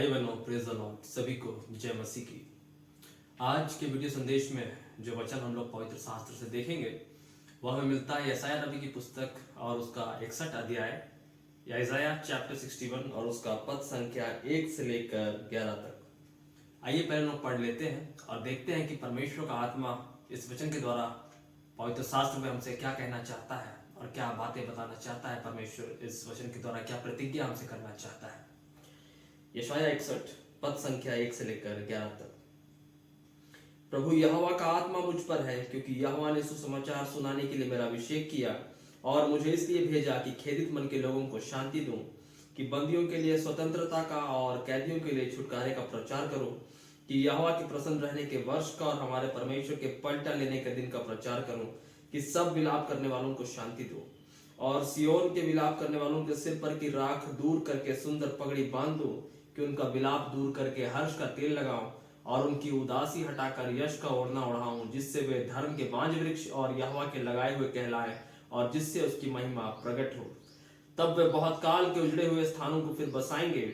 भाई बहनों, praise the Lord, सभी को जय मसीह की। आज के वीडियो संदेश में जो वचन हम लोग पवित्र शास्त्र से देखेंगे वह हमें मिलता है यशायाह नबी की पुस्तक और उसका 61 अध्याय, यशायाह चैप्टर 61 और उसका पद संख्या 1 से लेकर 11 तक। आइए पहले लोग पढ़ लेते हैं और देखते हैं कि परमेश्वर का आत्मा इस वचन के द्वारा पवित्र शास्त्र में हमसे क्या कहना चाहता है और क्या बातें बताना चाहता है। परमेश्वर इस वचन के द्वारा क्या प्रतिज्ञा हमसे करना चाहता है। यशायाह 61 पद संख्या 1 से लेकर 11 तक। प्रभु यहोवा का आत्मा मुझ पर है, क्योंकि यहोवा ने सुसमाचार सुनाने के लिए मेरा अभिषेक किया और मुझे इसलिए भेजा कि खेदित मन के लोगों को शांति दूं, कि बंदियों के लिए स्वतंत्रता का और कैदियों के लिए छुटकारे का प्रचार करूं, कि यहोवा के प्रसन्न रहने के वर्ष का और हमारे परमेश्वर के पलटा लेने के दिन का प्रचार करूं, कि सब विलाप करने वालों को शांति दो और सियोन के विलाप करने वालों के सिर पर की राख दूर करके सुंदर पगड़ी बांध दो, कि उनका विलाप दूर करके हर्ष का तेल लगाऊं और उनकी उदासी हटाकर यश का ओढ़ना ओढ़ाऊं, जिससे वे धर्म के बांज वृक्ष और यहोवा के लगाए हुए कहलाएं और जिससे उसकी महिमा प्रकट हो। तब वे बहुत काल के उजड़े हुए स्थानों को फिर बसाएंगे,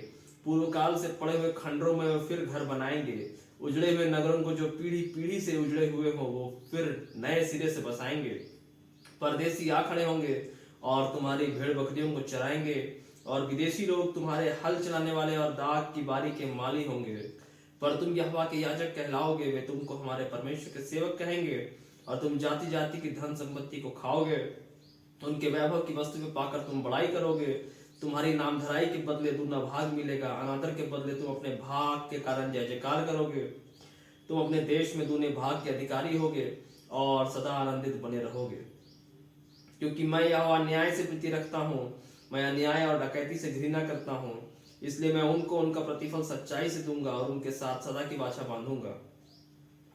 पूर्व काल से पड़े हुए खंडरों में वे फिर घर बनाएंगे। उजड़े हुए नगरों को जो पीढ़ी पीढ़ी से उजड़े हुए हो वो फिर नए सिरे से बसाएंगे। परदेसी आ खड़े होंगे और तुम्हारी भेड़ बकरियों को चराएंगे और विदेशी लोग तुम्हारे हल चलाने वाले और दाग की बारी के माली होंगे। पर तुम यहोवा के याजक कहलाओगे, वे तुमको हमारे परमेश्वर के सेवक कहेंगे और तुम जाति जाति की धन संपत्ति को खाओगे। उनके वैभव की वस्तु को पाकर तुम बड़ाई करोगे। तुम्हारी नामधराई के बदले दूना भाग मिलेगा, अनादर के बदले तुम अपने भाग के कारण जय जयकार करोगे। तुम अपने देश में दूने भाग के अधिकारी होगे और सदा आनंदित बने रहोगे, क्योंकि मैं यहोवा न्याय से प्रीति रखता हूँ। मैं अन्याय और डकैती से घृणा करता हूँ, इसलिए मैं उनको उनका प्रतिफल सच्चाई से दूंगा और उनके साथ सदा की वाचा बांधूंगा।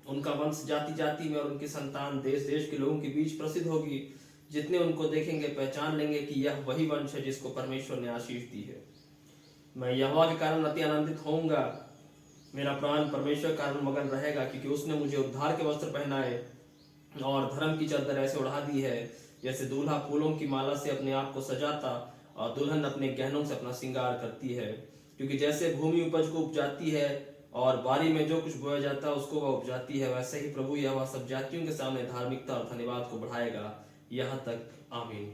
उनका वंश जाति जाति में और उनकी संतान देश देश के लोगों के बीच प्रसिद्ध होगी। जितने उनको देखेंगे पहचान लेंगे कि यह वही वंश है जिसको परमेश्वर ने आशीष दी है। मैं यहोवा के कारण अति आनंदित होऊंगा। मेरा प्राण परमेश्वर के कारण मगन रहेगा, क्योंकि उसने मुझे उद्धार के वस्त्र पहनाए और धर्म की चादर ऐसे उड़ा दी है जैसे दूल्हा फूलों की माला से अपने आप को सजाता और दुल्हन अपने गहनों से अपना श्रृंगार करती है। क्योंकि जैसे भूमि उपज को उपजाती है और बारी में जो कुछ बोया जाता है उसको वह उपजाती है, वैसे ही प्रभु यहोवा सब जातियों के सामने धार्मिकता और धन्यवाद को बढ़ाएगा। यहाँ तक आमीन।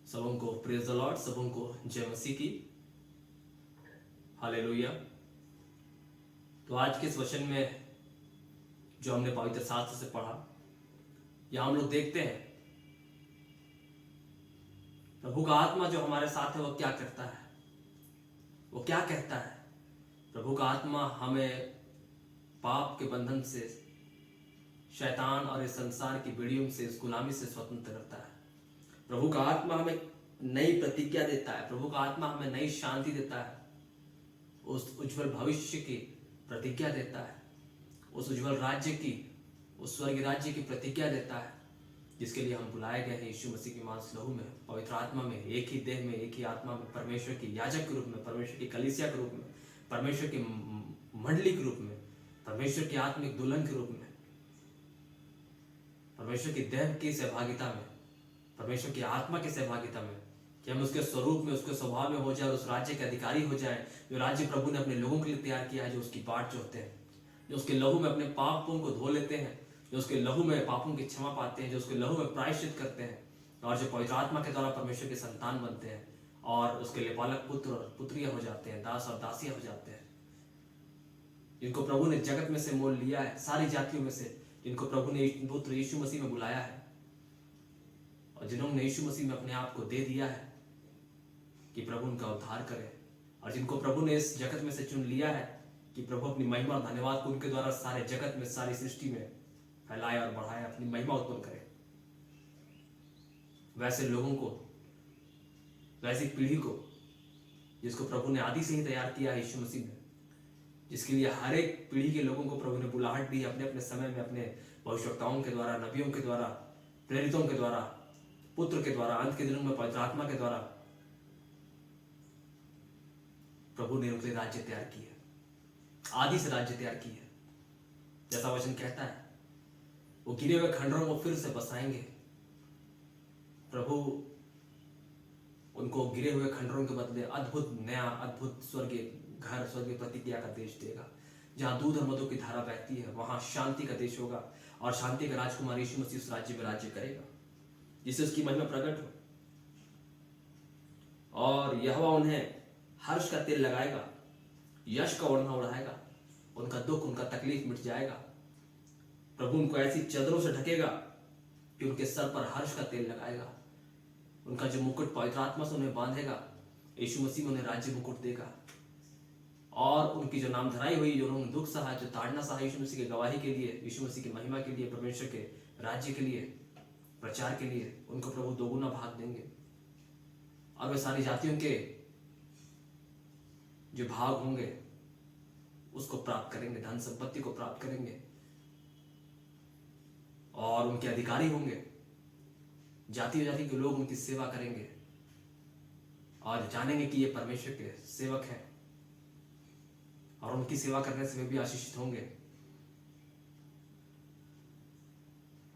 सबों को प्रेज द लॉर्ड, सबों को जय मसीह की। हालेलुया। तो आज के इस वचन में जो हमने पवित्र शास्त्र से पढ़ा, यहां हम लोग देखते हैं प्रभु का आत्मा जो हमारे साथ है वो क्या करता है, वो क्या कहता है। प्रभु का आत्मा हमें पाप के बंधन से, शैतान और इस संसार की बेड़ियों से, इस गुलामी से स्वतंत्र करता है। प्रभु का आत्मा हमें नई प्रतिज्ञा देता है। प्रभु का आत्मा हमें नई शांति देता है, उस उज्जवल भविष्य की प्रतिज्ञा देता है, उस उज्जवल राज्य की, उस स्वर्ग राज्य की प्रतिज्ञा देता है जिसके लिए हम बुलाए गए हैं यीशु मसीह की मांस लहू में, पवित्र आत्मा में, एक ही देह में, एक ही आत्मा में, परमेश्वर की याजक के रूप में, परमेश्वर की कलीसिया के रूप में, परमेश्वर की मंडली के रूप में, परमेश्वर की आत्मिक दुल्हन के रूप में, परमेश्वर की देह की सहभागिता में, परमेश्वर की आत्मा की सहभागिता में, कि हम उसके स्वरूप में, उसके स्वभाव में हो जाए और उस राज्य के अधिकारी हो जाए जो राज्य प्रभु ने अपने लोगों के लिए तैयार किया है, जो उसकी बाट जोते हैं, जो उसके लहू में अपने पापों को धो लेते हैं, जो उसके लहू में पापों की क्षमा पाते हैं, जो उसके लहू में प्रायश्चित करते हैं और जो पवित्र आत्मा के द्वारा परमेश्वर के संतान बनते हैं और उसके लिए पालक पुत्र और पुत्रियां हो जाते हैं, दास और दासियां हो जाते हैं, जिनको प्रभु ने जगत में से मोल लिया है, सारी जातियों में से, जिनको प्रभु ने पुत्र यीशु मसीह में बुलाया है और जिन्होंने यीशु मसीह में अपने आप को दे दिया है कि प्रभु उनका उद्धार करे, और जिनको प्रभु ने इस जगत में से चुन लिया है कि प्रभु अपनी महिमा और धन्यवाद को उनके द्वारा सारे जगत में, सारी सृष्टि में फैलाए और बढ़ाए, अपनी महिमा उत्पन्न करे। वैसे लोगों को, वैसी पीढ़ी को जिसको प्रभु ने आदि से ही तैयार किया है यीशु मसीह में, जिसके लिए हर एक पीढ़ी के लोगों को प्रभु ने बुलाहट दी अपने अपने समय में, अपने भविष्यवक्ताओं के द्वारा, नबियों के द्वारा, प्रेरितों के द्वारा, पुत्र के द्वारा, अंत के दिनों में पवित्र आत्मा के द्वारा प्रभु ने उनके राज्य तैयार की है, आदि से राज्य तैयार की है। जैसा वचन कहता है, वो गिरे हुए खंडरों को फिर से बसाएंगे। प्रभु उनको गिरे हुए खंडरों के बदले अद्भुत नया अद्भुत स्वर्गीय घर, स्वर्गीय प्रतिज्ञा का देश देगा, जहां दूध और मधु की धारा बहती है। वहां शांति का देश होगा और शांति का राजकुमार यीशु मसीह उस राज्य में राज्य करेगा, जिससे उसकी महिमा प्रकट हो। और यहोवा उन्हें हर्ष का तेल लगाएगा, यश का ओढ़ना उड़ाएगा, उनका दुख, उनका तकलीफ मिट जाएगा। प्रभु उनको ऐसी चादरों से ढकेगा कि उनके सर पर हर्ष का तेल लगाएगा। उनका जो मुकुट पवित्र आत्मा से उन्हें बांधेगा, यीशु मसीह में उन्हें राज्य मुकुट देगा। और उनकी जो नाम धराई हुई, जो उन्होंने दुख सहा, जो ताड़ना सहा यीशु मसीह की गवाही के लिए, यीशु मसीह की महिमा के लिए, परमेश्वर के राज्य के लिए, प्रचार के लिए, उनको प्रभु दोगुना भाग देंगे। और वे सारी जातियों के जो भाग होंगे उसको प्राप्त करेंगे, धन संपत्ति को प्राप्त करेंगे और उनके अधिकारी होंगे। जाति जाति के लोग उनकी सेवा करेंगे और जानेंगे कि ये परमेश्वर के सेवक हैं, और उनकी सेवा करने से वे भी आशीषित होंगे।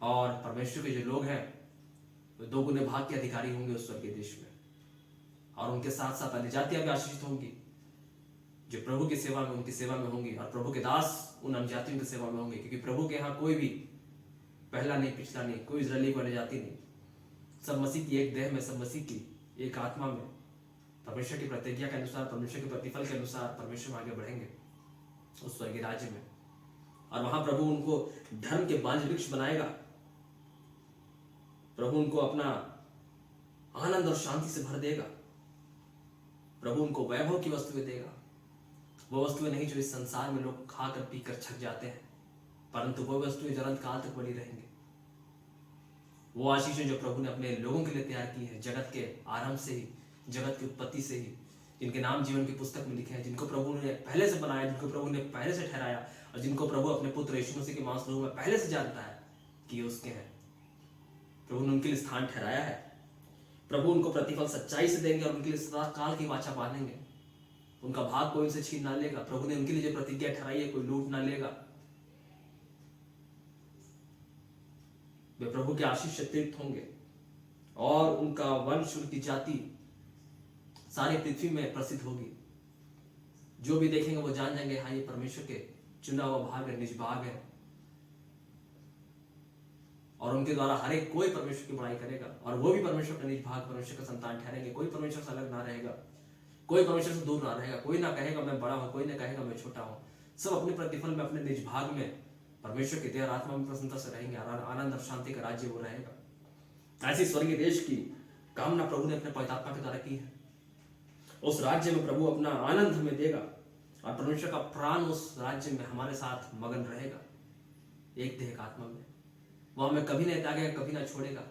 और परमेश्वर के जो लोग हैं वे दोगुने भाग के अधिकारी होंगे उस स्वर्गीय देश में, और उनके साथ साथ अन्य जातियां भी आशीषित होंगी जो प्रभु की सेवा में, उनकी सेवा में होंगी। और प्रभु के दास उन अन्य जातियों की सेवा में होंगे, क्योंकि प्रभु के यहाँ कोई भी पहला नहीं, पिछला नहीं, कोई इजरायली को अन्य जाति नहीं। सब मसीह की एक देह में, सब मसीह की एक आत्मा में, परमेश्वर की प्रतिज्ञा के अनुसार, परमेश्वर के प्रतिफल के अनुसार परमेश्वर में आगे बढ़ेंगे उस स्वर्गीय राज्य में। और वहां प्रभु उनको धर्म के बांझ वृक्ष बनाएगा। प्रभु उनको अपना आनंद और शांति से भर देगा। प्रभु उनको वैभव की वस्तुएं देगा, वो वस्तुएं नहीं जो इस संसार में लोग खाकर पीकर छक जाते हैं, परंतु वो वस्तुएं अनंत काल तक बनी रहेंगी। वो आशीषें जो प्रभु ने अपने लोगों के लिए तैयार की है, जगत के आरंभ से ही, जगत की उत्पत्ति से ही, जिनके नाम जीवन की पुस्तक में लिखे हैं, जिनको प्रभु ने पहले से बनाया, जिनको प्रभु ने पहले से ठहराया, और जिनको प्रभु अपने पुत्र यीशु मसीह के मांस लोगों में पहले से जानता है कि ये उसके हैं। प्रभु ने उनके लिए स्थान ठहराया है। प्रभु उनको प्रतिफल सच्चाई से देंगे और उनके लिए सदा काल की वाचा बांधेंगे। उनका भाग कोई उनसे छीन ना लेगा। प्रभु ने उनके लिए जो प्रतिज्ञा ठहराई है, कोई लूट ना लेगा। वे प्रभु के आशीष से तृप्त होंगे और उनका वंश, उनकी जाति सारी पृथ्वी में प्रसिद्ध होगी। जो भी देखेंगे वो जान जाएंगे, हाँ ये परमेश्वर के चुना हुआ भाग है, निज भाग है। और उनके द्वारा हर एक कोई परमेश्वर की बड़ाई करेगा, और वो भी परमेश्वर का निज भाग, परमेश्वर का संतान ठहरेंगे। कोई परमेश्वर से अलग ना रहेगा, कोई परमेश्वर से दूर ना रहेगा। कोई ना कहेगा मैं बड़ा हूं, कोई ना कहेगा मैं छोटा हूं। सब अपने प्रतिफल में, अपने निज भाग में परमेश्वर के देह आत्मा में प्रसन्नता से रहेंगे। आनंद और शांति का राज्य वो रहेगा। ऐसी स्वर्गीय देश की कामना प्रभु ने अपने पवित्र आत्मा के द्वारा की है। उस राज्य में प्रभु अपना आनंद हमें देगा, और परमेश्वर का प्राण उस राज्य में हमारे साथ मगन रहेगा, एक देह आत्मा में। वो हमें कभी नहीं त्यागेगा, कभी ना छोड़ेगा।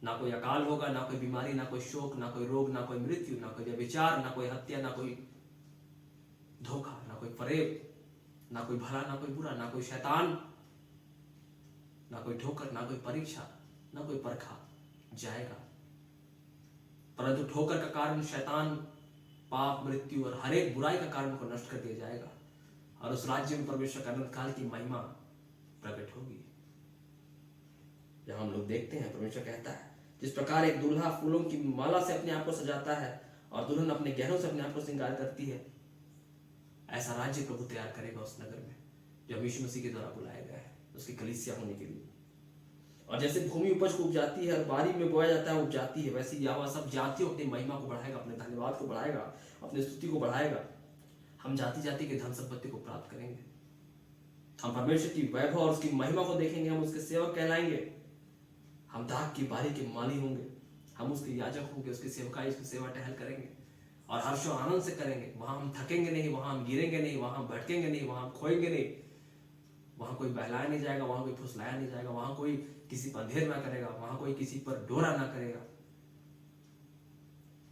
ना कोई अकाल होगा, ना कोई बीमारी, ना कोई शोक, ना कोई रोग, ना कोई मृत्यु, ना कोई व्यभिचार, ना कोई हत्या, ना कोई धोखा, ना कोई फरेब, ना कोई भला, ना कोई बुरा, ना कोई शैतान, ना कोई ठोकर, ना कोई परीक्षा, ना कोई परखा जाएगा। परंतु ठोकर का कारण शैतान, पाप, मृत्यु और हर एक बुराई का कारण को नष्ट कर दिया जाएगा, और उस राज्य में परमेश्वर का अनंत काल की महिमा प्रकट होगी। जहां हम लोग देखते हैं, परमेश्वर कहता है, जिस प्रकार एक दूल्हा फूलों की माला से अपने आप को सजाता है और दुल्हन अपने गहनों से अपने आप को श्रृंगार करती है, ऐसा राज्य प्रभु तैयार करेगा उस नगर में, जो यीशु मसीह के द्वारा बुलाया गया है उसकी कलीसिया होने के लिए। और जैसे भूमि उपज को उपजाती है और बारी में बोया जाता है उपजाती है, वैसे यहोवा सब जातियों अपनी महिमा को बढ़ाएगा, अपने धन्यवाद को बढ़ाएगा, अपनी स्तुति को बढ़ाएगा। हम जाति जाति के धन संपत्ति को प्राप्त करेंगे। हम परमेश्वर की वैभव और उसकी महिमा को देखेंगे। हम उसके सेवक कहलाएंगे। हम दाख की बारी के माली होंगे। हम उसके याजक होंगे, उसकी सेवकाई, उसकी सेवा टहल करेंगे और हर्षो आनंद से करेंगे। वहां हम थकेंगे नहीं, वहां हम गिरेंगे नहीं, वहां हम भटकेंगे नहीं, वहां हम खोएंगे नहीं। वहां कोई बहलाया नहीं जाएगा, वहां कोई फुसलाया नहीं जाएगा, वहां कोई किसी पर अंधेर ना करेगा, वहां कोई किसी पर डोरा ना करेगा,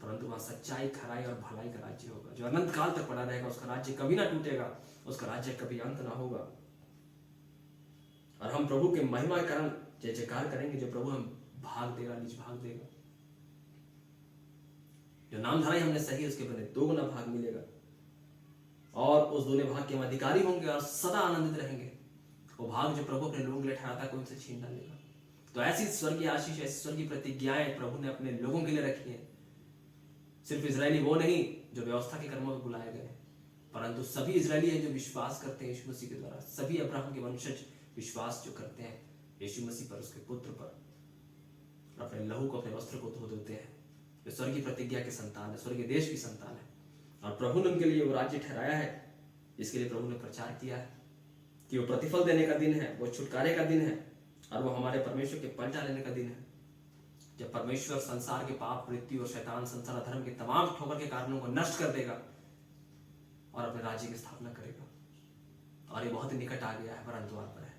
परंतु वहां सच्चाई, खराई और भलाई का राज्य होगा, जो अनंत काल तक बना रहेगा। उसका राज्य कभी ना टूटेगा, उसका राज्य कभी अंत ना होगा। और हम प्रभु के महिमा के कारण जय जयकार करेंगे, जो प्रभु हम भाग देगा, निज भाग देगा। जो नाम धराई हमने सही है, उसके बदले 2 गुना भाग मिलेगा, और उस दोनों भाग के हम अधिकारी होंगे और सदा आनंदित रहेंगे। वो भाग जो प्रभु अपने लोगों के लिए ठहराता है, कोई उनसे छीन ना लेगा। तो ऐसी स्वर्गीय आशीष, ऐसी स्वर्गीय प्रतिज्ञाएं प्रभु ने अपने लोगों के लिए रखी हैं, सिर्फ इजरायली वो नहीं जो व्यवस्था के कर्मों में बुलाए गए, परंतु सभी इजरायली हैं जो विश्वास करते हैं यीशु मसीह के द्वारा, सभी अब्राहम के वंशज विश्वास जो करते हैं यीशु मसीह पर, उसके पुत्र पर, अपने लहू को, अपने वस्त्र को धो देते हैं, वे स्वर्गीय प्रतिज्ञा के संतान है, स्वर्गीय देश की संतान है। और प्रभु ने उनके लिए वो राज्य ठहराया है जिसके लिए प्रभु ने प्रचार किया है कि वो प्रतिफल देने का दिन है, वो छुटकारे का दिन है, और वो हमारे परमेश्वर के पलटा लेने का दिन है, जब परमेश्वर संसार के पाप, मृत्यु और शैतान, संसार धर्म के तमाम ठोकर के कारणों को नष्ट कर देगा और अपने राज्य की स्थापना करेगा। और ये बहुत ही निकट आ गया है, परंतु द्वार पर है।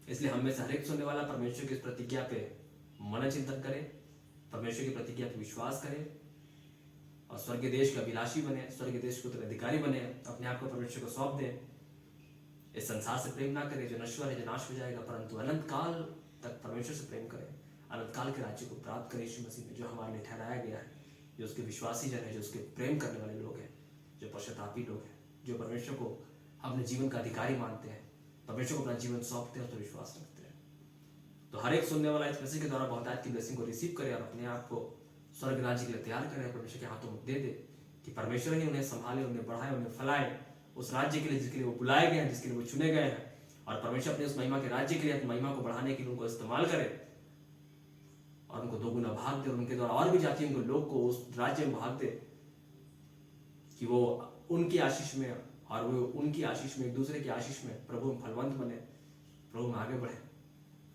इसलिए हम में से हर एक सुनने वाला परमेश्वर की इस प्रतिज्ञा पे मन चिंतन करे, परमेश्वर की प्रतिज्ञा पे विश्वास करे और स्वर्गीय देश का अभिलाषी बने, स्वर्गीय देश के उत्तराधिकारी बने, अपने आप को परमेश्वर को सौंप दे। इस संसार से प्रेम ना करे जो नश्वर है, जो नाश हो जाएगा, परंतु अनंत काल तक परमेश्वर से प्रेम करे, अनंत काल के राज्य को प्राप्त करे यीशु मसीह में, जो हमारे लिए ठहराया गया है, जो उसके विश्वासी जन है, जो उसके प्रेम करने वाले लोग हैं, जो पश्चातापी लोग हैं, जो परमेश्वर को अपने जीवन का अधिकारी मानते हैं, परमेश्वर को अपना जीवन सौंपते हैं, उस पर विश्वास रखते हैं। तो हर एक सुनने वाला इस मैसेज के द्वारा बहुतायत की ब्लेसिंग को रिसीव करे और अपने आप को स्वर्ग राज्य के लिए तैयार करे, परमेश्वर के हाथों में दे दे कि परमेश्वर ही उन्हें संभाले, उन्हें बढ़ाए, उन्हें फैलाए उस राज्य के लिए जिसके लिए वो बुलाए गए हैं, जिसके लिए वो चुने गए हैं। और परमेश्वर अपने उस महिमा के राज्य के लिए, अपनी महिमा को बढ़ाने के लिए उनको इस्तेमाल करे और उनको दोगुना भाग दे, और उनके द्वारा और भी जातियों के लोग को उस राज्य में भाग दे कि वो उनकी आशीष में और वो उनकी आशीष में, एक दूसरे की आशीष में प्रभु में फलवंत बने, प्रभु में आगे बढ़े,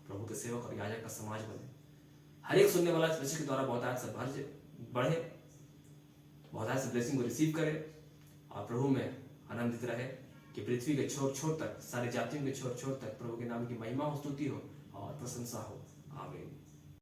प्रभु के सेवक और याजक का समाज बने। हर एक सुनने वाला इस मैसेज के द्वारा बहुतायत से बढ़े, बहुतायत से ब्लेसिंग को रिसीव करे और प्रभु में आनंदित रहे कि पृथ्वी के छोर छोर तक, सारी जातियों के छोर छोर तक प्रभु के नाम की महिमा हो, स्तुति हो और प्रशंसा हो। आमीन।